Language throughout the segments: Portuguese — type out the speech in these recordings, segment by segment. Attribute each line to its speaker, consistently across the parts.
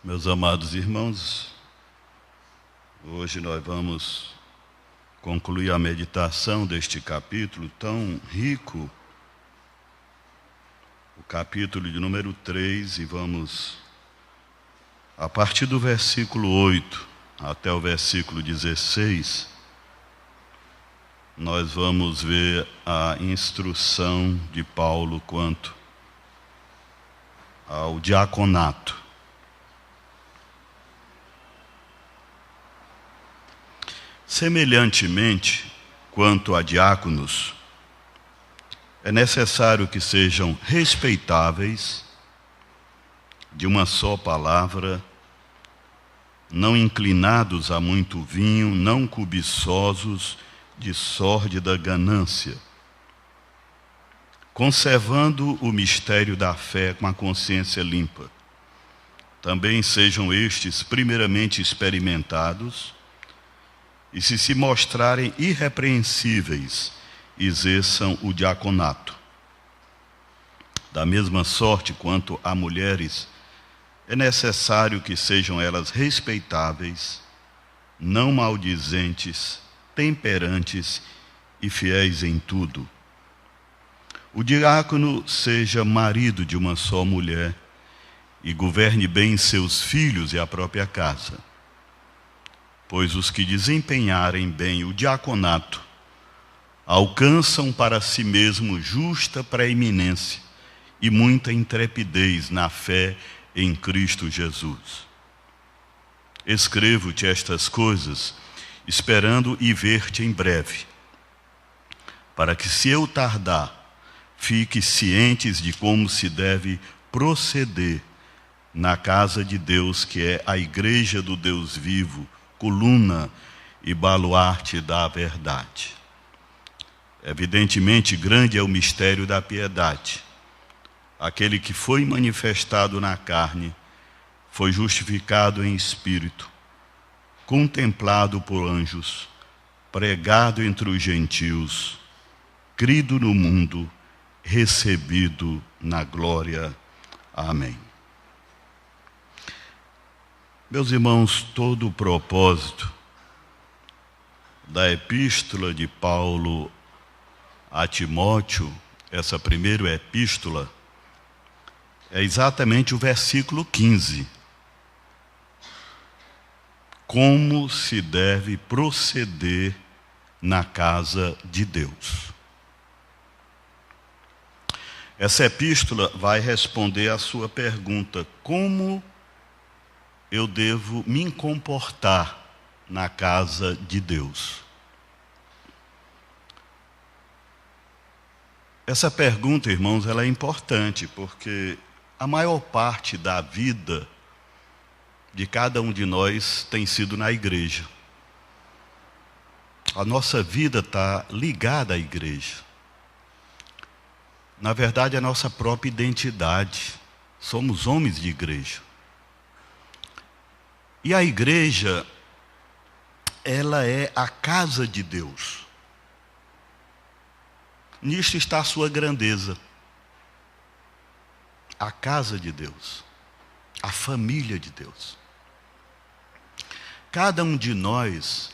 Speaker 1: Meus amados irmãos, hoje nós vamos concluir a meditação deste capítulo tão rico, o capítulo de número 3, e vamos, a partir do versículo 8 até o versículo 16, nós vamos ver a instrução de Paulo quanto ao diaconato. Semelhantemente, quanto a diáconos, é necessário que sejam respeitáveis, de uma só palavra, não inclinados a muito vinho, não cobiçosos de sórdida ganância, conservando o mistério da fé com a consciência limpa. Também sejam estes primeiramente experimentados, e se mostrarem irrepreensíveis, exerçam o diaconato. Da mesma sorte quanto a mulheres, é necessário que sejam elas respeitáveis, não maldizentes, temperantes e fiéis em tudo. O diácono seja marido de uma só mulher e governe bem seus filhos e a própria casa. Pois os que desempenharem bem o diaconato alcançam para si mesmo justa preeminência e muita intrepidez na fé em Cristo Jesus. Escrevo-te estas coisas, esperando e ver-te em breve, para que, se eu tardar, fiques cientes de como se deve proceder na casa de Deus, que é a igreja do Deus vivo, coluna e baluarte da verdade. Evidentemente, grande é o mistério da piedade. Aquele que foi manifestado na carne, foi justificado em espírito, contemplado por anjos, pregado entre os gentios, crido no mundo, recebido na glória. Amém. Meus irmãos, todo o propósito da epístola de Paulo a Timóteo, essa primeira epístola, é exatamente o versículo 15. Como se deve proceder na casa de Deus. Essa epístola vai responder à sua pergunta: como eu devo me comportar na casa de Deus? Essa pergunta, irmãos, ela é importante, porque a maior parte da vida de cada um de nós tem sido na igreja. A nossa vida está ligada à igreja. Na verdade, é a nossa própria identidade. Somos homens de igreja. E a igreja, ela é a casa de Deus. Nisto está a sua grandeza. A casa de Deus. A família de Deus. Cada um de nós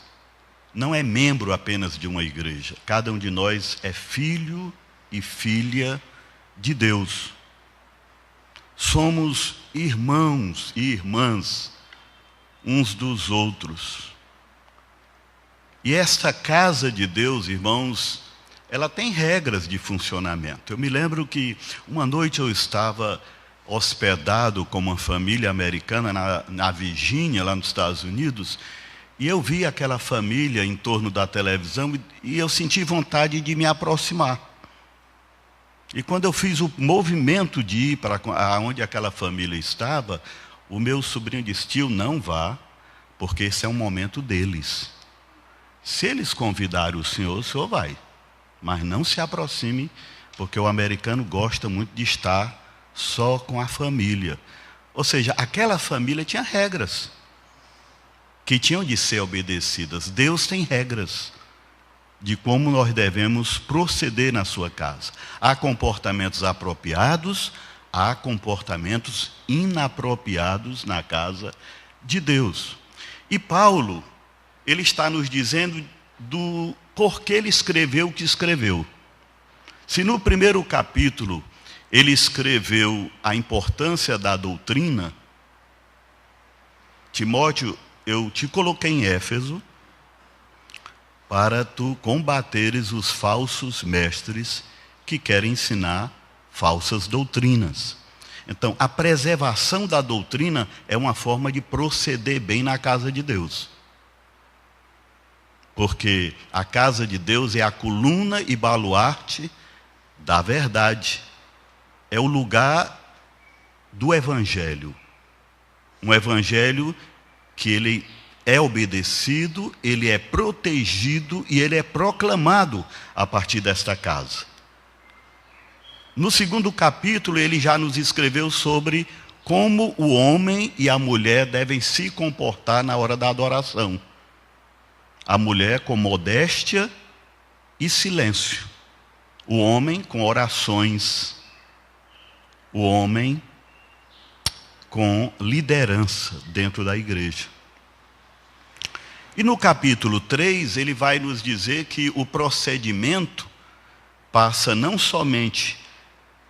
Speaker 1: não é membro apenas de uma igreja. Cada um de nós é filho e filha de Deus. Somos irmãos e irmãs uns dos outros. E esta casa de Deus, irmãos, ela tem regras de funcionamento. Eu me lembro que uma noite eu estava hospedado com uma família americana na Virgínia, lá nos Estados Unidos, e eu vi aquela família em torno da televisão e eu senti vontade de me aproximar. E quando eu fiz o movimento de ir para onde aquela família estava, o meu sobrinho disse: tio, não vá, porque esse é um momento deles. Se eles convidarem o senhor vai. Mas não se aproxime, porque o americano gosta muito de estar só com a família. Ou seja, aquela família tinha regras que tinham de ser obedecidas. Deus tem regras de como nós devemos proceder na sua casa. Há comportamentos apropriados, há comportamentos inapropriados na casa de Deus. E Paulo, ele está nos dizendo do porquê ele escreveu o que escreveu. Se no primeiro capítulo ele escreveu a importância da doutrina, Timóteo, eu te coloquei em Éfeso para tu combateres os falsos mestres que querem ensinar falsas doutrinas. Então, a preservação da doutrina é uma forma de proceder bem na casa de Deus. Porque a casa de Deus é a coluna e baluarte da verdade. É o lugar do evangelho. Um evangelho que ele é obedecido, ele é protegido e ele é proclamado a partir desta casa. No segundo capítulo, ele já nos escreveu sobre como o homem e a mulher devem se comportar na hora da adoração. A mulher com modéstia e silêncio. O homem com orações. O homem com liderança dentro da igreja. E no capítulo 3, ele vai nos dizer que o procedimento passa não somente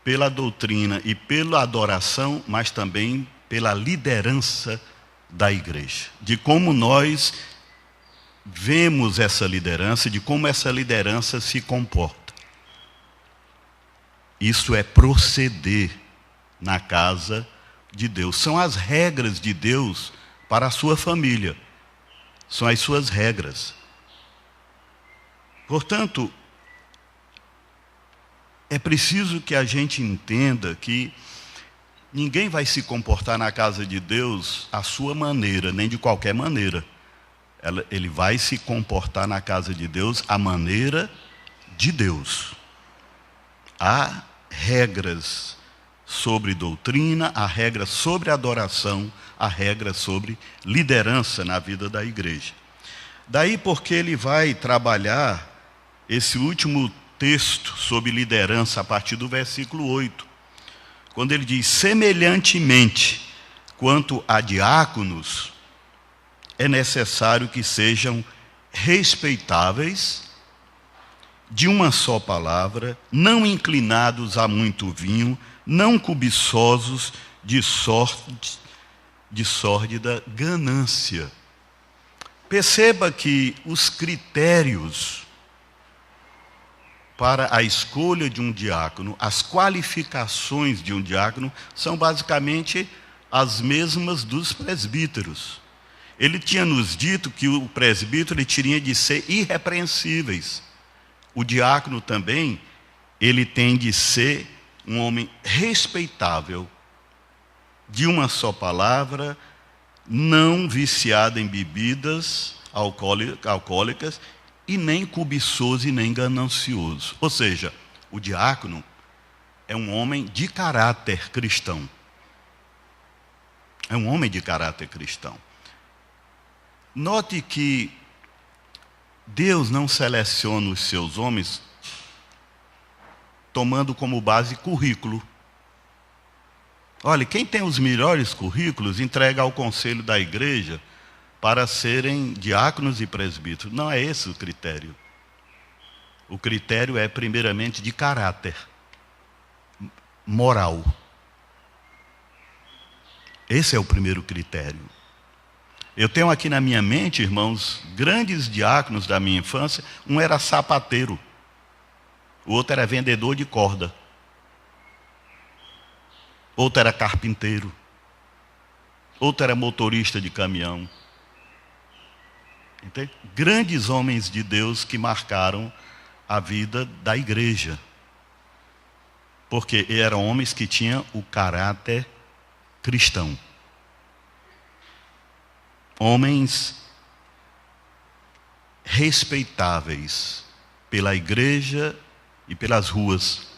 Speaker 1: pela doutrina e pela adoração, mas também pela liderança da igreja. De como nós vemos essa liderança, de como essa liderança se comporta. Isso é proceder na casa de Deus. São as regras de Deus para a sua família. São as suas regras. Portanto, é preciso que a gente entenda que ninguém vai se comportar na casa de Deus à sua maneira, nem de qualquer maneira. Ele vai se comportar na casa de Deus à maneira de Deus. Há regras sobre doutrina, há regras sobre adoração, há regras sobre liderança na vida da igreja. Daí porque ele vai trabalhar esse último texto sobre liderança a partir do versículo 8. Quando ele diz, semelhantemente, quanto a diáconos, é necessário que sejam respeitáveis, de uma só palavra, não inclinados a muito vinho, não cobiçosos de sórdida ganância. Perceba que os critérios para a escolha de um diácono, as qualificações de um diácono, são basicamente as mesmas dos presbíteros. Ele tinha nos dito que o presbítero ele tinha de ser irrepreensíveis. O diácono também, ele tem de ser um homem respeitável, de uma só palavra, não viciado em bebidas alcoólicas, e nem cobiçoso e nem ganancioso. Ou seja, o diácono é um homem de caráter cristão. É um homem de caráter cristão. Note que Deus não seleciona os seus homens tomando como base currículo. Olha, quem tem os melhores currículos entrega ao conselho da igreja para serem diáconos e presbíteros. Não é esse o critério. O critério é primeiramente de caráter moral. Esse é o primeiro critério. Eu tenho aqui na minha mente, irmãos, grandes diáconos da minha infância. Um era sapateiro, o outro era vendedor de corda, outro era carpinteiro, outro era motorista de caminhão. Entende? Grandes homens de Deus que marcaram a vida da igreja, porque eram homens que tinham o caráter cristão. Homens respeitáveis pela igreja e pelas ruas.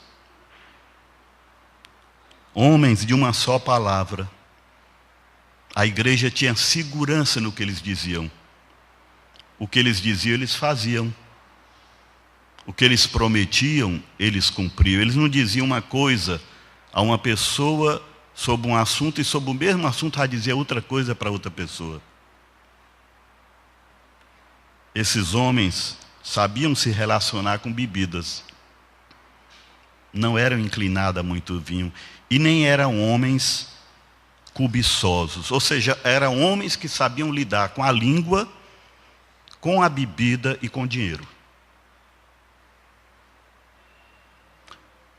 Speaker 1: Homens de uma só palavra. A igreja tinha segurança no que eles diziam. O que eles diziam, eles faziam. O que eles prometiam, eles cumpriam. Eles não diziam uma coisa a uma pessoa sobre um assunto e sobre o mesmo assunto vai dizer outra coisa para outra pessoa. Esses homens sabiam se relacionar com bebidas. Não eram inclinados a muito vinho. E nem eram homens cobiçosos. Ou seja, eram homens que sabiam lidar com a língua, com a bebida e com o dinheiro.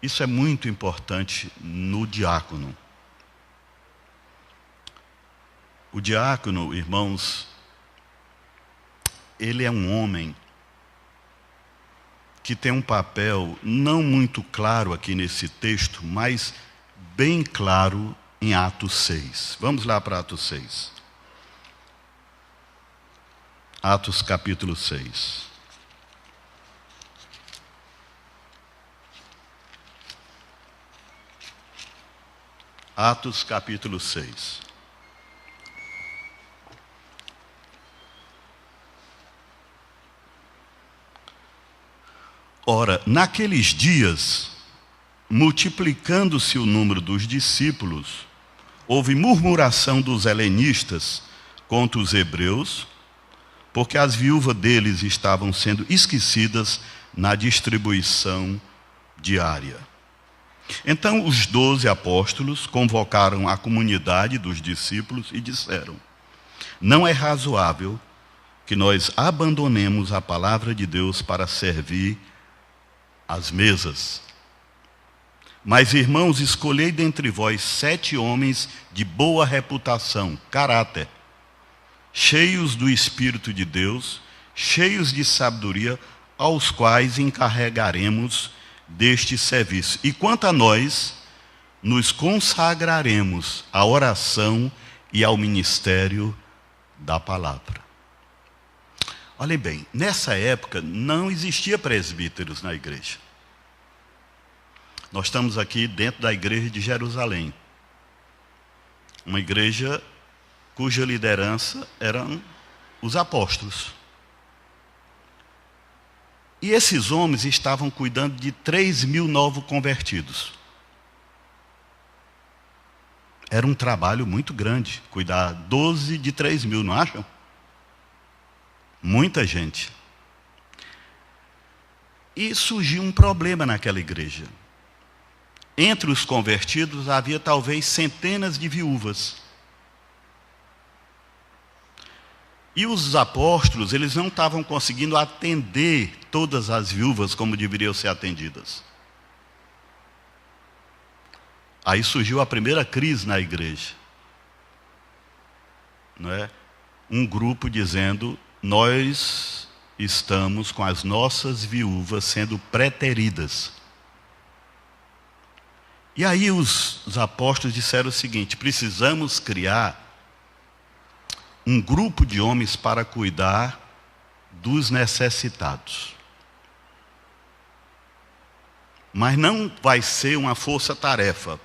Speaker 1: Isso é muito importante no diácono. O diácono, irmãos, ele é um homem que tem um papel não muito claro aqui nesse texto, mas bem claro em Atos 6. Vamos lá para Atos 6. Atos capítulo 6. Atos capítulo 6. Ora, naqueles dias, multiplicando-se o número dos discípulos, houve murmuração dos helenistas contra os hebreus, porque as viúvas deles estavam sendo esquecidas na distribuição diária. Então os 12 apóstolos convocaram a comunidade dos discípulos e disseram: não é razoável que nós abandonemos a palavra de Deus para servir as mesas. Mas, irmãos, escolhei dentre vós 7 homens de boa reputação, caráter, cheios do Espírito de Deus, cheios de sabedoria, aos quais encarregaremos deste serviço. E quanto a nós, nos consagraremos à oração e ao ministério da palavra. Olhem bem, nessa época não existia presbíteros na igreja. Nós estamos aqui dentro da igreja de Jerusalém. Uma igreja cuja liderança eram os apóstolos. E esses homens estavam cuidando de 3.000 novos convertidos. Era um trabalho muito grande, cuidar 12 de 3.000, não acham? Muita gente. E surgiu um problema naquela igreja. Entre os convertidos havia talvez centenas de viúvas. E os apóstolos, eles não estavam conseguindo atender todas as viúvas como deveriam ser atendidas. Aí surgiu a primeira crise na igreja. Não é? Um grupo dizendo: nós estamos com as nossas viúvas sendo preteridas. E aí os apóstolos disseram o seguinte: precisamos criar um grupo de homens para cuidar dos necessitados. Mas não vai ser uma força-tarefa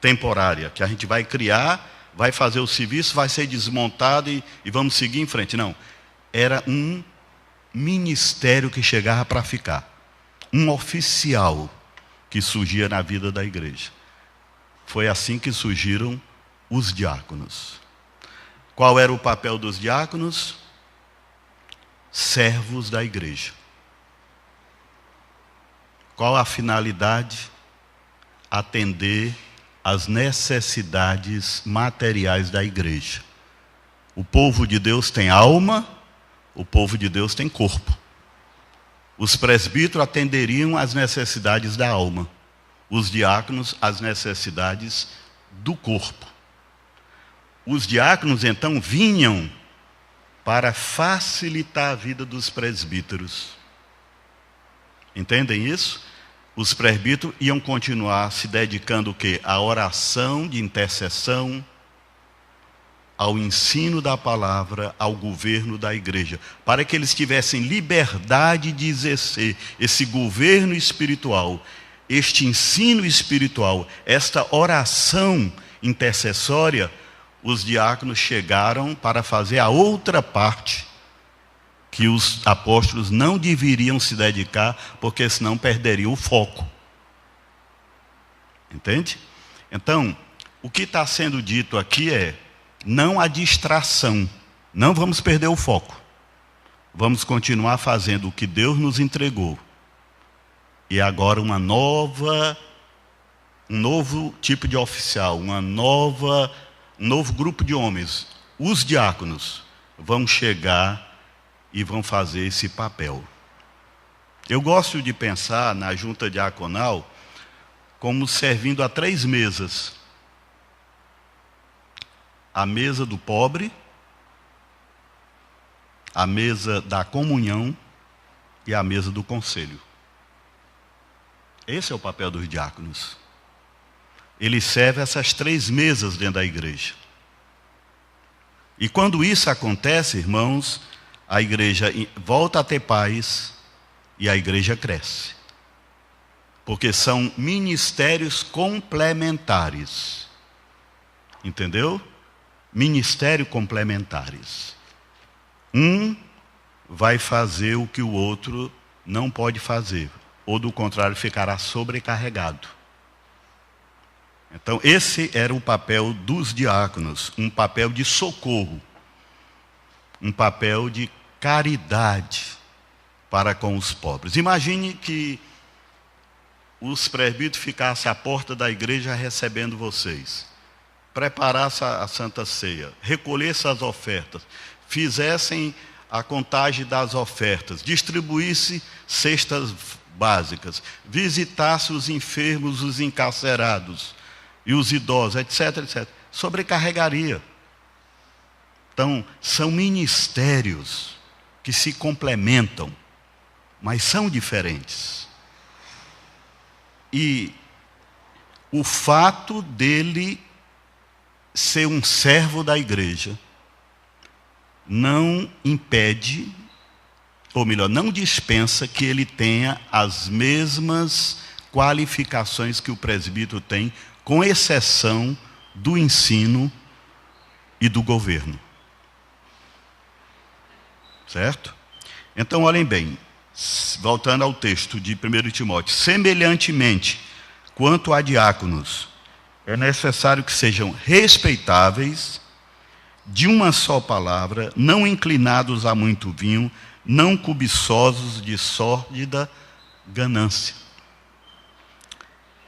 Speaker 1: temporária, que a gente vai criar, vai fazer o serviço, vai ser desmontado e vamos seguir em frente. Não. Era um ministério que chegava para ficar. Um oficial que surgia na vida da igreja. Foi assim que surgiram os diáconos. Qual era o papel dos diáconos? Servos da igreja. Qual a finalidade? Atender às necessidades materiais da igreja. O povo de Deus tem alma, o povo de Deus tem corpo. Os presbíteros atenderiam às necessidades da alma. Os diáconos às necessidades do corpo. Os diáconos então vinham para facilitar a vida dos presbíteros. Entendem isso? Os presbíteros iam continuar se dedicando o quê? À oração de intercessão, ao ensino da palavra, ao governo da igreja, para que eles tivessem liberdade de exercer esse governo espiritual, este ensino espiritual, esta oração intercessória. Os diáconos chegaram para fazer a outra parte que os apóstolos não deveriam se dedicar, porque senão perderiam o foco. Entende? Então, o que está sendo dito aqui é: não há distração, não vamos perder o foco. Vamos continuar fazendo o que Deus nos entregou. E agora um novo tipo de oficial, um novo grupo de homens, os diáconos, vão chegar e vão fazer esse papel. Eu gosto de pensar na junta diaconal como servindo a 3 mesas. A mesa do pobre, a mesa da comunhão e a mesa do conselho. Esse é o papel dos diáconos. Ele serve essas 3 mesas dentro da igreja. E quando isso acontece, irmãos, a igreja volta a ter paz e a igreja cresce. Porque são ministérios complementares. Entendeu? Ministérios complementares. Um vai fazer o que o outro não pode fazer, ou do contrário, ficará sobrecarregado. Então, esse era o papel dos diáconos, um papel de socorro, um papel de caridade para com os pobres. Imagine que os presbíteros ficassem à porta da igreja recebendo vocês, preparassem a Santa Ceia, recolhessem as ofertas, fizessem a contagem das ofertas, distribuíssem cestas básicas, visitassem os enfermos, os encarcerados e os idosos, etc, etc. Sobrecarregaria. Então, são ministérios que se complementam, mas são diferentes. E o fato dele ser um servo da igreja não impede, ou melhor, não dispensa que ele tenha as mesmas qualificações que o presbítero tem, com exceção do ensino e do governo. Certo? Então, olhem bem, voltando ao texto de 1 Timóteo. Semelhantemente, quanto a diáconos, é necessário que sejam respeitáveis, de uma só palavra, não inclinados a muito vinho, não cobiçosos de sórdida ganância.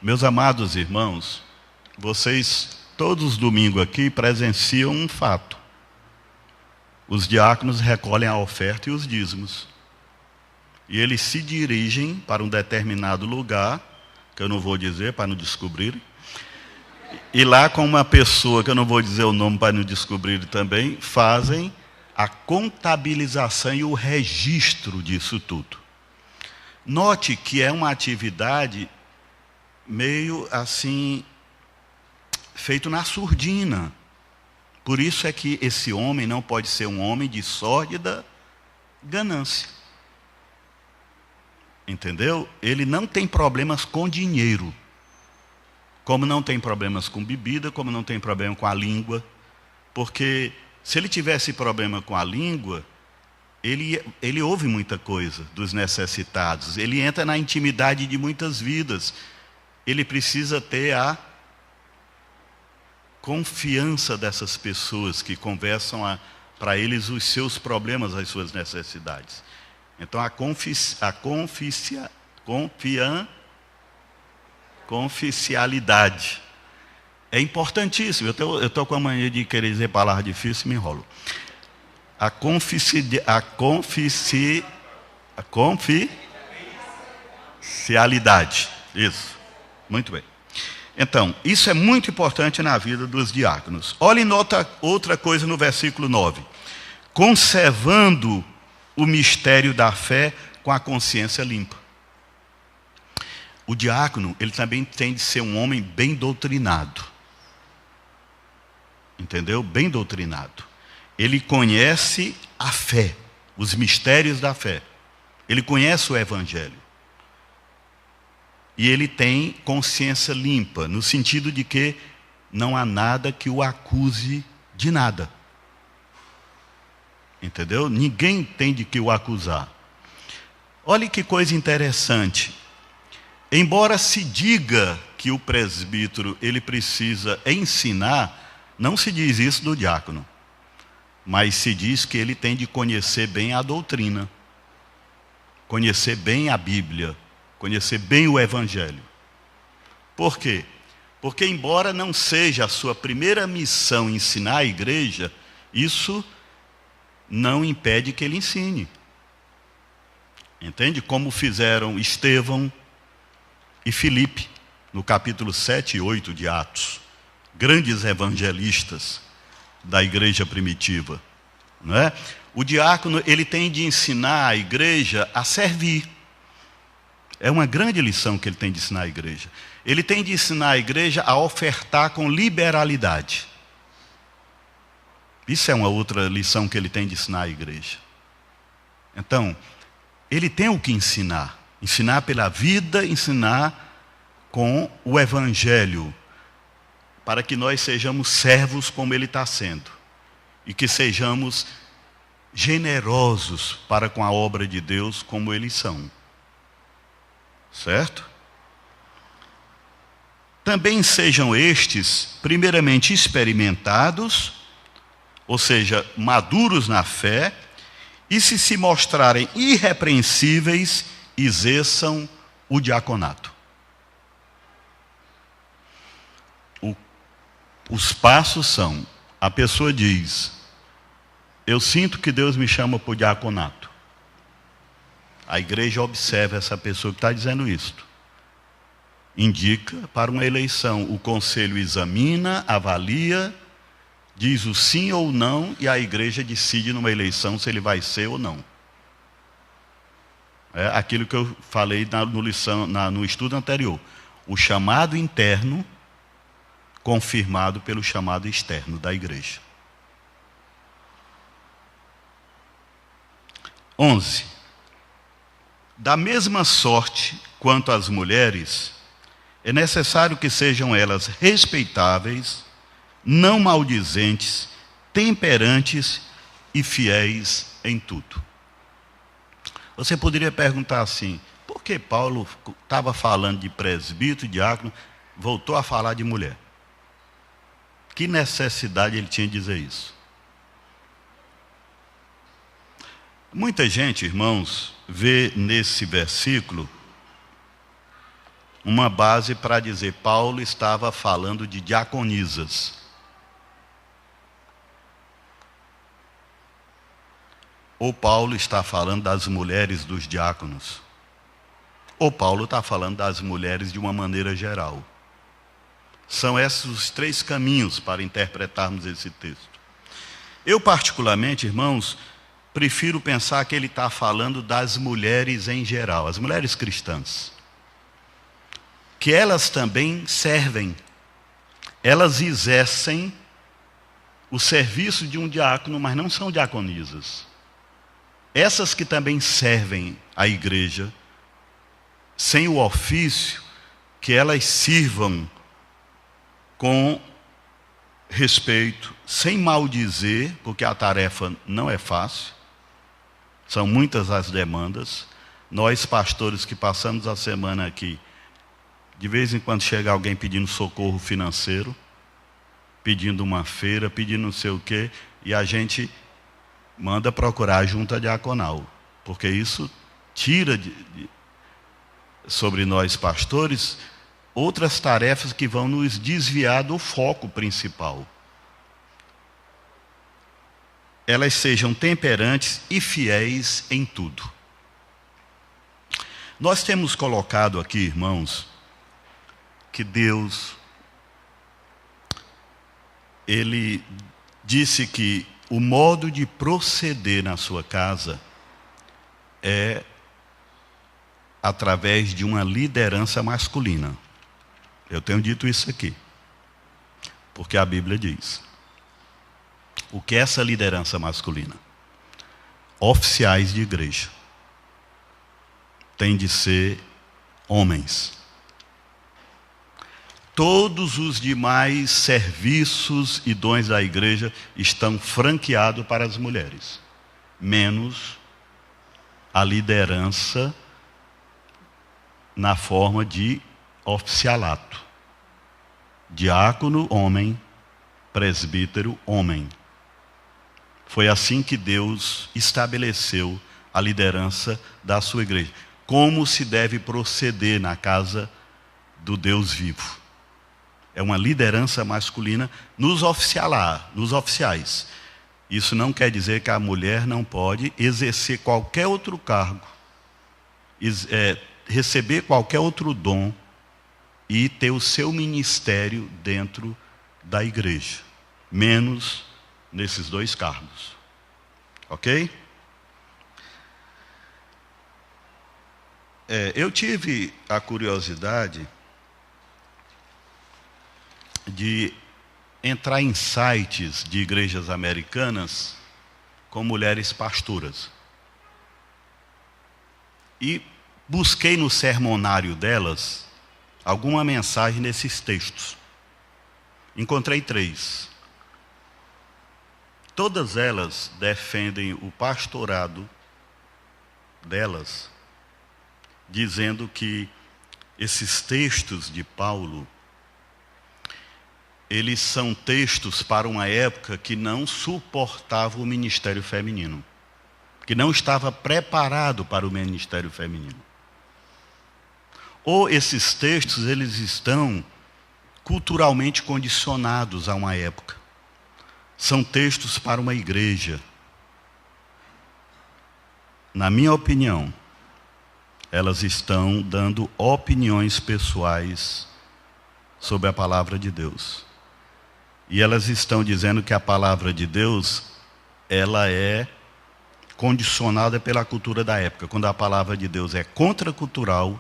Speaker 1: Meus amados irmãos, vocês todos os domingos aqui presenciam um fato. Os diáconos recolhem a oferta e os dízimos. E eles se dirigem para um determinado lugar, que eu não vou dizer para não descobrirem. E lá, com uma pessoa, que eu não vou dizer o nome para não descobrirem também, fazem a contabilização e o registro disso tudo. Note que é uma atividade meio assim, feito na surdina. Por isso é que esse homem não pode ser um homem de sórdida ganância. Entendeu? Ele não tem problemas com dinheiro. Como não tem problemas com bebida, como não tem problema com a língua. Porque se ele tivesse problema com a língua, ele ouve muita coisa dos necessitados. Ele entra na intimidade de muitas vidas. Ele precisa ter a confiança dessas pessoas que conversam para eles os seus problemas, as suas necessidades. Então a confidencialidade é importantíssimo. Eu estou com a mania de querer dizer palavra difícil e me enrolo. A confidencialidade. Isso. Muito bem. Então, isso é muito importante na vida dos diáconos. Olhem outra coisa no versículo 9. Conservando o mistério da fé com a consciência limpa. O diácono, ele também tem de ser um homem bem doutrinado. Entendeu? Bem doutrinado. Ele conhece a fé, os mistérios da fé. Ele conhece o evangelho. E ele tem consciência limpa, no sentido de que não há nada que o acuse de nada. Entendeu? Ninguém tem de que o acusar. Olha que coisa interessante. Embora se diga que o presbítero ele precisa ensinar, não se diz isso do diácono, mas se diz que ele tem de conhecer bem a doutrina, conhecer bem a Bíblia, conhecer bem o Evangelho. Por quê? Porque embora não seja a sua primeira missão ensinar a igreja, isso não impede que ele ensine. Entende? Como fizeram Estevão e Filipe, no capítulo 7 e 8 de Atos, grandes evangelistas da igreja primitiva, não é? O diácono, ele tem de ensinar a igreja a servir. É uma grande lição que ele tem de ensinar a igreja. Ele tem de ensinar a igreja a ofertar com liberalidade. Isso é uma outra lição que ele tem de ensinar a igreja. Então, ele tem o que ensinar. Ensinar pela vida, ensinar com o Evangelho, para que nós sejamos servos como ele está sendo, e que sejamos generosos para com a obra de Deus como eles são. Certo? Também sejam estes, primeiramente, experimentados, ou seja, maduros na fé, e se mostrarem irrepreensíveis, exerçam o diaconato. Os passos são: a pessoa diz, eu sinto que Deus me chama para o diaconato. A igreja observa essa pessoa que está dizendo isto. Indica para uma eleição. O conselho examina, avalia, diz o sim ou não, e a igreja decide numa eleição se ele vai ser ou não. É aquilo que eu falei no estudo anterior. O chamado interno confirmado pelo chamado externo da igreja. 11. Da mesma sorte quanto as mulheres, é necessário que sejam elas respeitáveis, não maldizentes, temperantes e fiéis em tudo. Você poderia perguntar assim: por que Paulo estava falando de presbítero, diácono, voltou a falar de mulher? Que necessidade ele tinha de dizer isso? Muita gente, irmãos, vê nesse versículo uma base para dizer Paulo estava falando de diaconisas. Ou Paulo está falando das mulheres dos diáconos. Ou Paulo está falando das mulheres de uma maneira geral. São esses os três caminhos para interpretarmos esse texto. Eu, particularmente, irmãos, prefiro pensar que ele está falando das mulheres em geral, as mulheres cristãs. Que elas também servem, elas exercem o serviço de um diácono, mas não são diaconisas. Essas que também servem a igreja, sem o ofício, que elas sirvam com respeito, sem maldizer, porque a tarefa não é fácil, são muitas as demandas. Nós, pastores que passamos a semana aqui, de vez em quando chega alguém pedindo socorro financeiro, pedindo uma feira, pedindo não sei o quê, e a gente manda procurar a junta diaconal, porque isso tira sobre nós pastores outras tarefas que vão nos desviar do foco principal. Elas sejam temperantes e fiéis em tudo. Nós temos colocado aqui, irmãos, que Deus, Ele disse que o modo de proceder na sua casa é através de uma liderança masculina. Eu tenho dito isso aqui, porque a Bíblia diz. O que é essa liderança masculina? Oficiais de igreja. Tem de ser homens. Todos os demais serviços e dons da igreja estão franqueados para as mulheres, menos a liderança na forma de oficialato. Diácono, homem; presbítero, homem. Foi assim que Deus estabeleceu a liderança da sua igreja. Como se deve proceder na casa do Deus vivo. É uma liderança masculina nos oficiais. Isso não quer dizer que a mulher não pode exercer qualquer outro cargo, receber qualquer outro dom e ter o seu ministério dentro da igreja, menos nesses 2 cargos. Ok? Eu tive a curiosidade de entrar em sites de igrejas americanas com mulheres pastoras. E busquei no sermonário delas alguma mensagem nesses textos. Encontrei 3. Todas elas defendem o pastorado delas, dizendo que esses textos de Paulo, eles são textos para uma época que não suportava o ministério feminino, que não estava preparado para o ministério feminino. Ou esses textos, eles estão culturalmente condicionados a uma época. São textos para uma igreja. Na minha opinião, elas estão dando opiniões pessoais sobre a palavra de Deus. E elas estão dizendo que a palavra de Deus, ela é condicionada pela cultura da época. Quando a palavra de Deus é contracultural,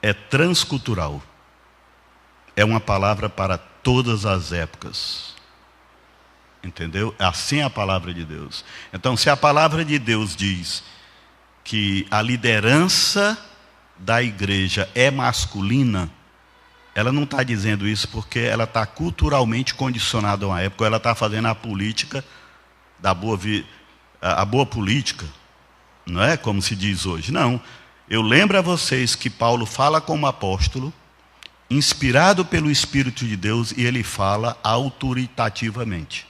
Speaker 1: é transcultural. É uma palavra para todas as épocas. Entendeu? Assim é a palavra de Deus. Então, se a palavra de Deus diz que a liderança da igreja é masculina, ela não está dizendo isso porque ela está culturalmente condicionada a uma época, ou ela está fazendo a política da a boa política, não é como se diz hoje. Não. Eu lembro a vocês que Paulo fala como apóstolo, inspirado pelo Espírito de Deus, e ele fala autoritativamente.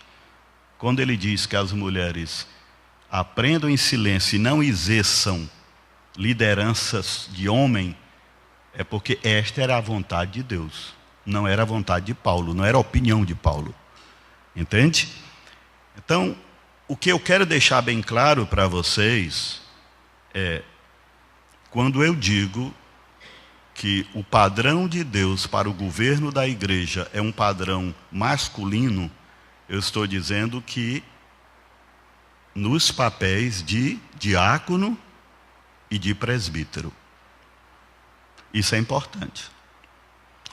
Speaker 1: Quando ele diz que as mulheres aprendam em silêncio e não exerçam lideranças de homem, é porque esta era a vontade de Deus, não era a vontade de Paulo, não era a opinião de Paulo. Entende? Então, o que eu quero deixar bem claro para vocês é, quando eu digo que o padrão de Deus para o governo da igreja é um padrão masculino, eu estou dizendo que nos papéis de diácono e de presbítero. Isso é importante.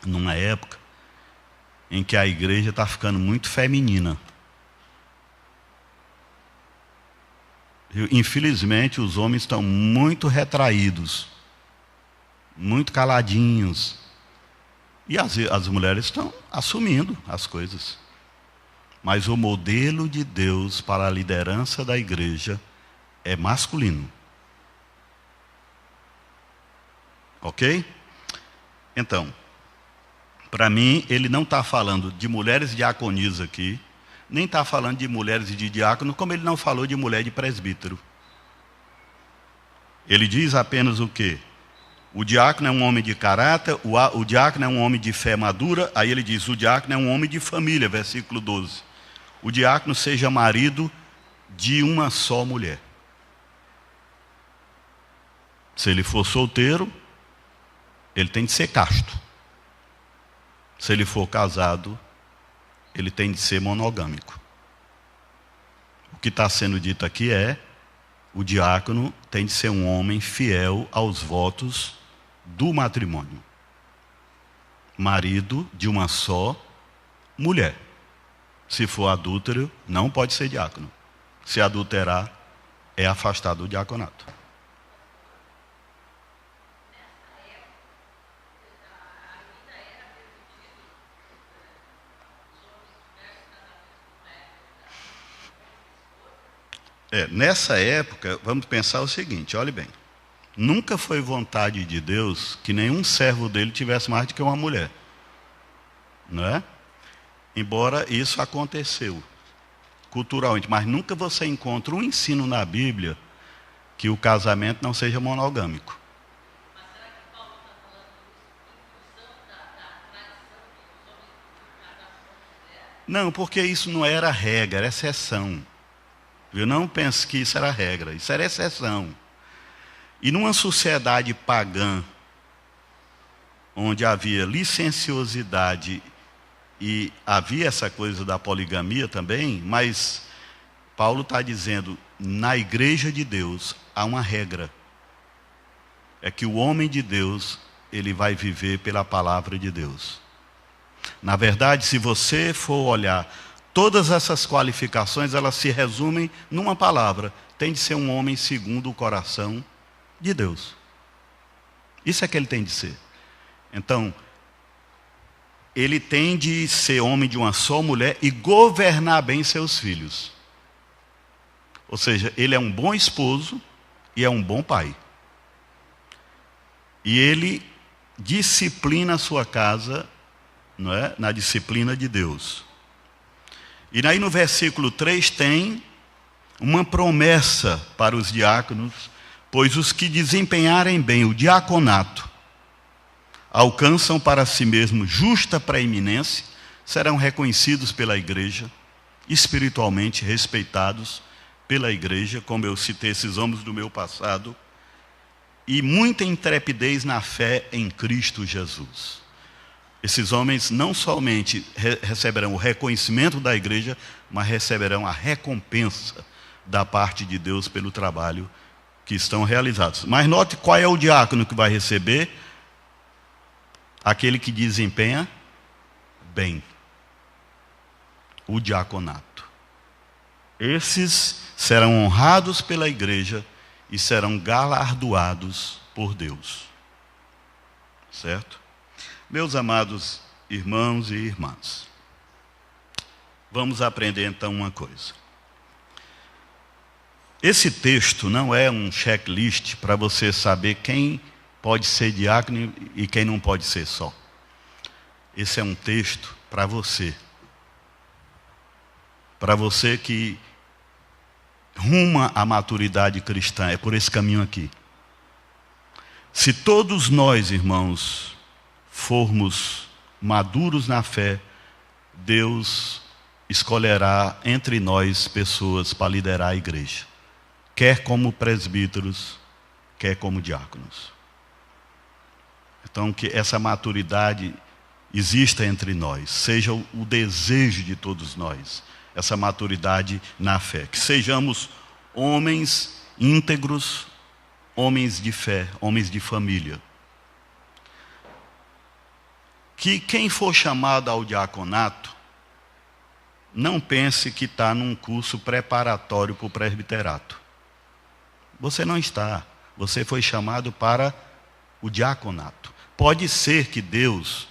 Speaker 1: Numa época em que a igreja está ficando muito feminina. Infelizmente, os homens estão muito retraídos, muito caladinhos. E as mulheres estão assumindo as coisas. Mas o modelo de Deus para a liderança da igreja é masculino. Ok? Então, para mim, ele não está falando de mulheres diaconisas aqui, nem está falando de mulheres de diácono, como ele não falou de mulher de presbítero. Ele diz apenas o quê? O diácono é um homem de caráter, o diácono é um homem de fé madura, aí ele diz, o diácono é um homem de família, versículo 12. O diácono seja marido de uma só mulher. Se ele for solteiro, ele tem de ser casto. Se ele for casado, ele tem de ser monogâmico. O que está sendo dito aqui é, o diácono tem de ser um homem fiel aos votos do matrimônio. Marido de uma só mulher. Se for adúltero, não pode ser diácono. Se adulterar, é afastado do diaconato. Nessa época, vamos pensar o seguinte, olhe bem. Nunca foi vontade de Deus que nenhum servo dele tivesse mais do que uma mulher. Não é? Embora isso aconteceu culturalmente, mas nunca você encontra um ensino na Bíblia que o casamento não seja monogâmico.
Speaker 2: Mas será que Paulo está falando isso em função da tradição que os homens podiam casar com outras mulheres?
Speaker 1: Não, porque isso não era regra, era exceção. Eu não penso que isso era regra, isso era exceção. E numa sociedade pagã, onde havia licenciosidade e havia essa coisa da poligamia também, mas Paulo está dizendo, na igreja de Deus há uma regra. É que o homem de Deus, ele vai viver pela palavra de Deus. Na verdade, se você for olhar, todas essas qualificações, elas se resumem numa palavra. Tem de ser um homem segundo o coração de Deus. Isso é que ele tem de ser. Então, ele tem de ser homem de uma só mulher e governar bem seus filhos. Ou seja, ele é um bom esposo e é um bom pai. E ele disciplina a sua casa, não é? Na disciplina de Deus. E aí no versículo 3 tem uma promessa para os diáconos, pois os que desempenharem bem o diaconato alcançam para si mesmos justa preeminência, serão reconhecidos pela igreja, espiritualmente respeitados pela igreja, como eu citei esses homens do meu passado, e muita intrepidez na fé em Cristo Jesus. Esses homens não somente receberão o reconhecimento da igreja, mas receberão a recompensa da parte de Deus pelo trabalho que estão realizados. Mas note qual é o diácono que vai receber: aquele que desempenha bem o diaconato. Esses serão honrados pela igreja e serão galardoados por Deus. Certo? Meus amados irmãos e irmãs, vamos aprender então uma coisa. Esse texto não é um checklist para você saber quem pode ser diácono e quem não pode ser só. Esse é um texto para você. Para você que ruma à maturidade cristã, é por esse caminho aqui. Se todos nós, irmãos, formos maduros na fé, Deus escolherá entre nós pessoas para liderar a igreja, quer como presbíteros, quer como diáconos. Então, que essa maturidade exista entre nós, seja o desejo de todos nós, essa maturidade na fé. Que sejamos homens íntegros, homens de fé, homens de família. Que quem for chamado ao diaconato, não pense que está num curso preparatório para o presbiterato. Você não está. Você foi chamado para o diaconato. Pode ser que Deus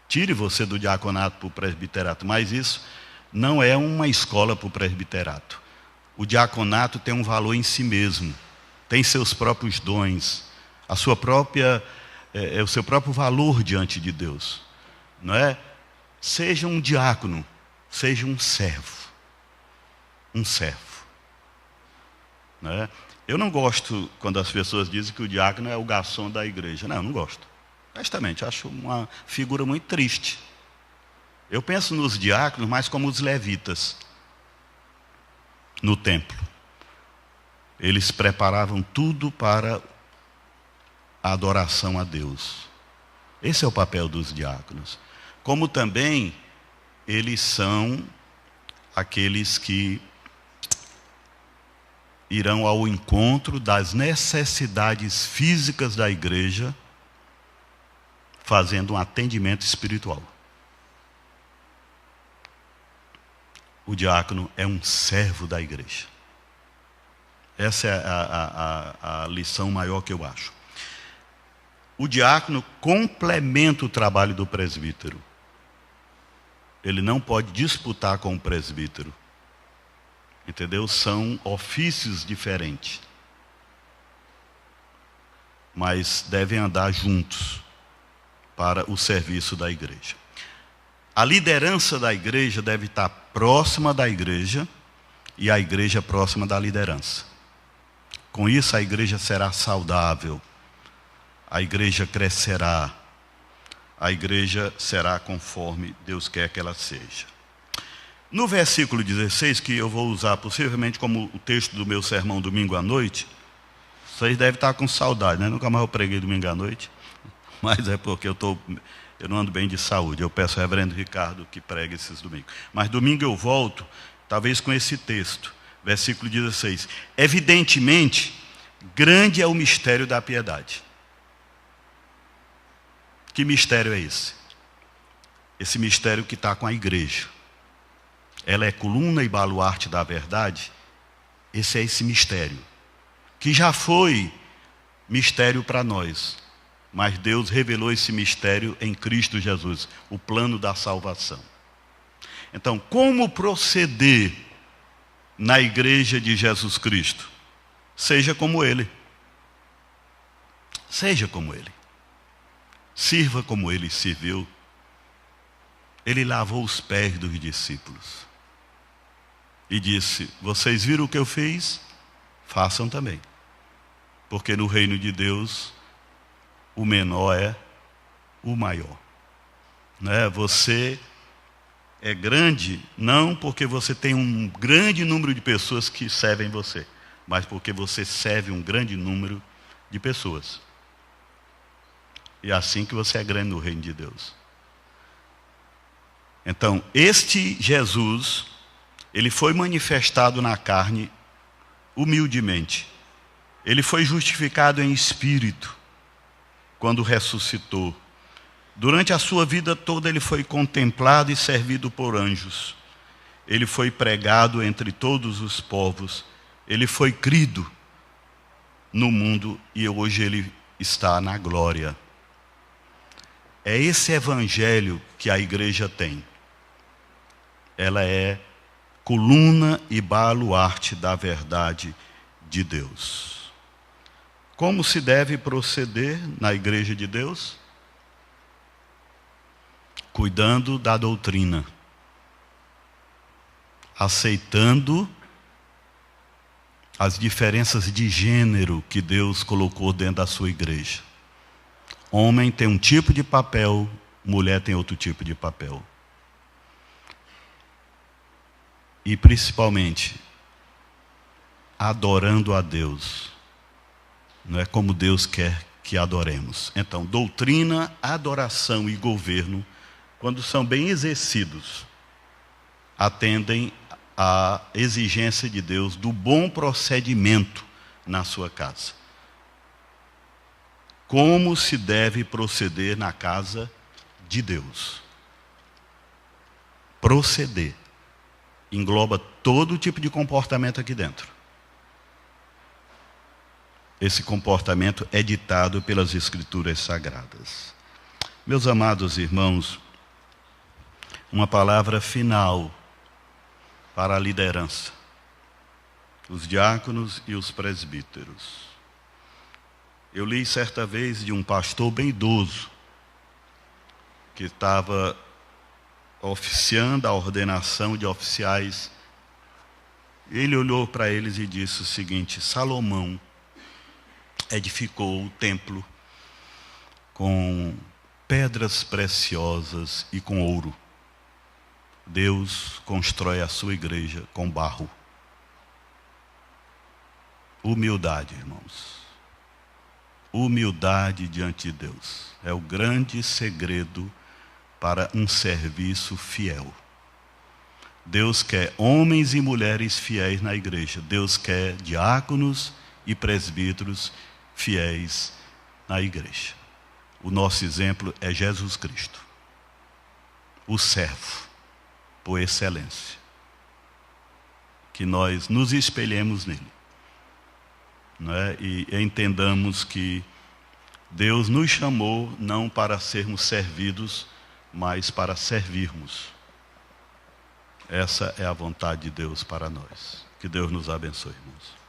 Speaker 1: tire você do diaconato para o presbiterato, mas isso não é uma escola para o presbiterato. O diaconato tem um valor em si mesmo, tem seus próprios dons, a sua própria, o seu próprio valor diante de Deus, não é? Seja um diácono, seja um servo, não é? Eu não gosto quando as pessoas dizem que o diácono é o garçom da igreja. Não, eu não gosto. Honestamente, acho uma figura muito triste. Eu penso nos diáconos mais como os levitas no templo. Eles preparavam tudo para a adoração a Deus. Esse é o papel dos diáconos. Como também eles são aqueles que irão ao encontro das necessidades físicas da igreja, fazendo um atendimento espiritual. O diácono é um servo da igreja. Essa é a lição maior que eu acho. O diácono complementa o trabalho do presbítero. Ele não pode disputar com o presbítero. Entendeu? São ofícios diferentes. mas devem andar juntos para o serviço da igreja. A liderança da igreja deve estar próxima da igreja e a igreja próxima da liderança. Com isso, a igreja será saudável, a igreja crescerá, a igreja será conforme Deus quer que ela seja. No versículo 16, que eu vou usar possivelmente como o texto do meu sermão domingo à noite, vocês devem estar com saudade, né? Nunca mais eu preguei domingo à noite, mas é porque eu não ando bem de saúde. Eu peço ao reverendo Ricardo que pregue esses domingos. Mas domingo eu volto, talvez com esse texto, versículo 16. Evidentemente, grande é o mistério da piedade. Que mistério é esse? Esse mistério que está com a igreja. Ela é coluna e baluarte da verdade. Esse é esse mistério, que já foi mistério para nós, mas Deus revelou esse mistério em Cristo Jesus, o plano da salvação. Então, como proceder na igreja de Jesus Cristo? Seja como Ele. Seja como Ele. Sirva como Ele serviu. Ele lavou os pés dos discípulos e disse: vocês viram o que eu fiz? Façam também. Porque no reino de Deus, o menor é o maior. Né? Você é grande, não porque você tem um grande número de pessoas que servem você, mas porque você serve um grande número de pessoas. E é assim que você é grande no reino de Deus. Então, este Jesus, ele foi manifestado na carne humildemente. Ele foi justificado em espírito quando ressuscitou. Durante a sua vida toda ele foi contemplado e servido por anjos. Ele foi pregado entre todos os povos. Ele foi crido no mundo e hoje ele está na glória. É esse evangelho que a igreja tem. Ela é coluna e baluarte da verdade de Deus. Como se deve proceder na igreja de Deus? Cuidando da doutrina, aceitando as diferenças de gênero que Deus colocou dentro da sua igreja. Homem tem um tipo de papel, mulher tem outro tipo de papel. E principalmente, adorando a Deus. Não é como Deus quer que adoremos. Então, doutrina, adoração e governo, quando são bem exercidos, atendem à exigência de Deus do bom procedimento na sua casa. Como se deve proceder na casa de Deus? Proceder engloba todo tipo de comportamento aqui dentro. Esse comportamento é ditado pelas Escrituras Sagradas. Meus amados irmãos, uma palavra final para a liderança, os diáconos e os presbíteros. Eu li certa vez de um pastor bem idoso, que estava oficiando a ordenação de oficiais. Ele olhou para eles e disse o seguinte: Salomão edificou o templo com pedras preciosas e com ouro. Deus constrói a sua igreja com barro. Humildade, irmãos. Humildade diante de Deus é o grande segredo para um serviço fiel. Deus quer homens e mulheres fiéis na igreja. Deus quer diáconos e presbíteros fiéis na igreja. O nosso exemplo é Jesus Cristo, o servo por excelência. Que nós nos espelhemos nele, não é? E entendamos que Deus nos chamou não para sermos servidos, mas para servirmos. Essa é a vontade de Deus para nós. Que Deus nos abençoe, irmãos.